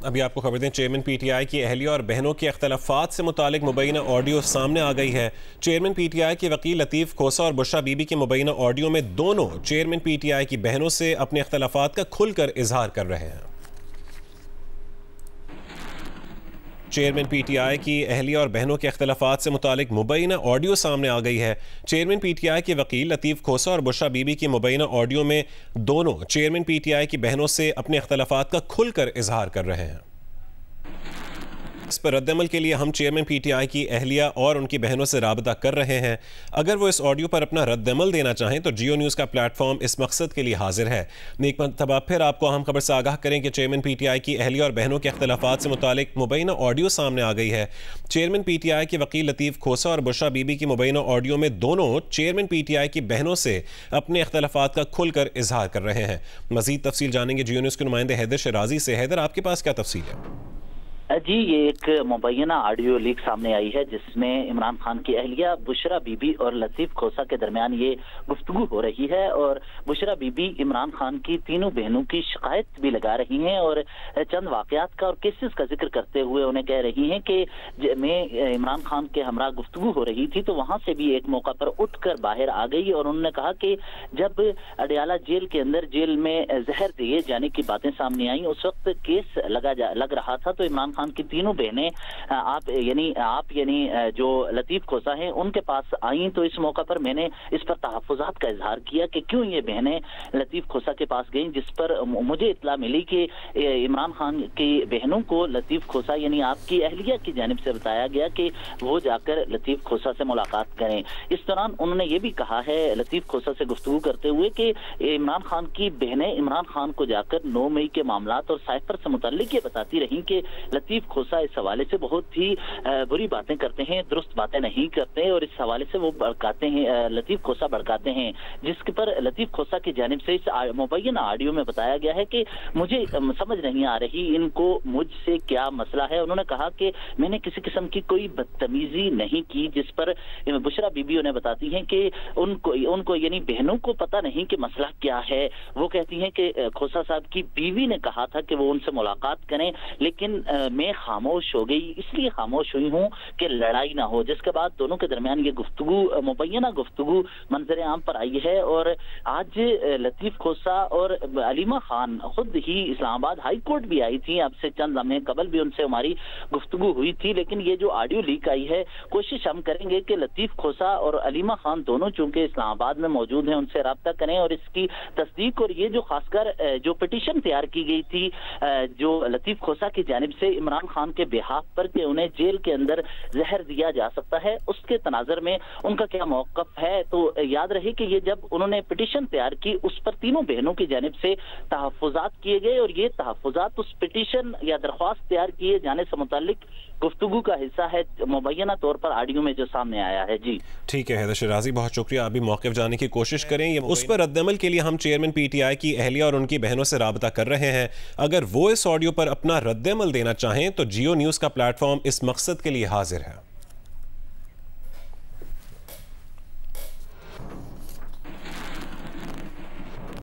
अभी आपको खबर दें, चेयरमैन पीटीआई की अहलिया और बहनों के अख्तलाफात से मुतालिक मुबैना ऑडियो सामने आ गई है। चेयरमैन पीटीआई के वकील लतीफ़ खोसा और बुशरा बीबी के मुबैना ऑडियो में दोनों चेयरमैन पीटीआई की बहनों से अपने अख्तलाफात का खुलकर इजहार कर रहे हैं। चेयरमैन पीटीआई की अहलिया और बहनों के अख्तलाफात से मुतालिक मुबैना ऑडियो सामने आ गई है। चेयरमैन पीटीआई के वकील लतीफ़ खोसा और बुशरा बीबी की मुबैना ऑडियो में दोनों चेयरमैन पीटीआई की बहनों से अपने अख्तलाफात का खुलकर इजहार कर रहे हैं। इस पर रद्दमल के लिए हम चेयरमैन पीटीआई की अहलिया और उनकी बहनों से राबता कर रहे हैं। अगर वो इस ऑडियो पर अपना रद्दमल देना चाहें तो जियो न्यूज़ का प्लेटफॉर्म इस मकसद के लिए हाजिर है। एक मरतबा फिर आपको अहम खबर से आगाह करें कि चेयरमैन पीटीआई की अहलिया और बहनों के अख्तलाफात से मुतालिक मुबैना ऑडियो सामने आ गई है। चेयरमैन पीटीआई के वकील लतीफ़ खोसा और बुशरा बीबी की मुबैना ऑडियो में दोनों चेयरमैन पीटीआई की बहनों से अपने अख्तलाफात का खुलकर इजहार कर रहे हैं। मजीद तफसील जानेंगे जियो न्यूज़ के नुमाइंदे हैदर शराजी से। हैदर, आपके पास क्या तफसील है? जी, ये एक मुबैना ऑडियो लीक सामने आई है जिसमें इमरान खान की अहलिया बुशरा बीबी और लतीफ़ खोसा के दरमियान ये गुफ्तगू हो रही है और बुशरा बीबी इमरान खान की तीनों बहनों की शिकायत भी लगा रही हैं और चंद वाकयात का और केसेस का जिक्र करते हुए उन्हें कह रही हैं कि मैं इमरान खान के हमरा गुफ्तगू हो रही थी तो वहां से भी एक मौका पर उठकर बाहर आ गई और उन्होंने कहा कि जब अडयाला जेल के अंदर जेल में जहर दिए जाने की बातें सामने आई उस वक्त केस लग रहा था तो इमरान खान की तीनों बहनें आप यानी जो लतीफ़ खोसा हैं उनके पास आई तो इस मौका पर मैंने इस पर तहफ़्फ़ुज़ात का इजहार किया कि क्यों ये बहनें लतीफ़ खोसा के पास गईं, जिस पर मुझे इत्तला मिली कि इमरान खान की बहनों को लतीफ़ खोसा यानी आपकी अहलिया की जानिब से बताया गया कि वो जाकर लतीफ़ खोसा से मुलाकात करें। इस दौरान उन्होंने ये भी कहा है लतीफ़ खोसा से गुफ्तगू करते हुए कि इमरान खान की बहनें इमरान खान को जाकर 9 मई के मामलात और साइफर से मुतल्लिक ये बताती रहीं कि लतीफ़ खोसा इस हवाले से बहुत ही बुरी बातें करते हैं, दुरुस्त बातें नहीं करते और इस हवाले से वो भड़काते हैं, लतीफ़ खोसा भड़काते हैं, जिसके पर लतीफ़ खोसा की जानिब से इस मुबैना ऑडियो में बताया गया है कि मुझे समझ नहीं आ रही इनको मुझसे क्या मसला है। उन्होंने कहा कि मैंने किसी किस्म की कोई बदतमीजी नहीं की, जिस पर बुशरा बीबी उन्हें बताती हैं कि उनको यानी बहनों को पता नहीं कि मसला क्या है। वो कहती हैं कि खोसा साहब की बीवी ने कहा था कि वो उनसे मुलाकात करें लेकिन मैं खामोश हो गई, इसलिए खामोश हुई हूं कि लड़ाई ना हो। जिसके बाद दोनों के दरमियान ये गुफ्तगू मुबैना गुफ्तगू मंजर आम पर आई है और आज लतीफ़ खोसा और अलीमा खान खुद ही इस्लामाबाद हाई कोर्ट भी आई थी। अब से चंद लम्हे कबल भी उनसे हमारी गुफ्तगू हुई थी, लेकिन ये जो ऑडियो लीक आई है कोशिश हम करेंगे कि लतीफ़ खोसा और अलीमा खान दोनों चूंकि इस्लामाबाद में मौजूद हैं उनसे रब्ता करें और इसकी तस्दीक और ये जो खासकर जो पिटीशन तैयार की गई थी जो लतीफ़ खोसा की जानिब से इमरान खान के बिहाफ पर कि उन्हें जेल के अंदर जहर दिया जा सकता है उसके तनाजर में उनका क्या मौक़िफ़ है। तो याद रहे कि ये जब उन्होंने पिटीशन तैयार की उस पर तीनों बहनों की जानिब से तहफ़्फ़ुज़ात किए गए और ये तहफ़्फ़ुज़ात उस पिटीशन या दरख्वास्त तैयार किए जाने से मुताल्लिक गुफ्तगू का हिस्सा है मुबैना तौर पर ऑडियो में जो सामने आया है। जी ठीक है हैदर शराजी, बहुत शुक्रिया। अभी मौक़िफ़ जाने की कोशिश करें। उस पर रद्दमल के लिए हम चेयरमैन पीटीआई की अहलिया और उनकी बहनों से राबता कर रहे हैं। अगर वो इस ऑडियो पर अपना रद्दमल देना चाहें तो जियो न्यूज़ का प्लेटफॉर्म इस मकसद के लिए हाजिर है।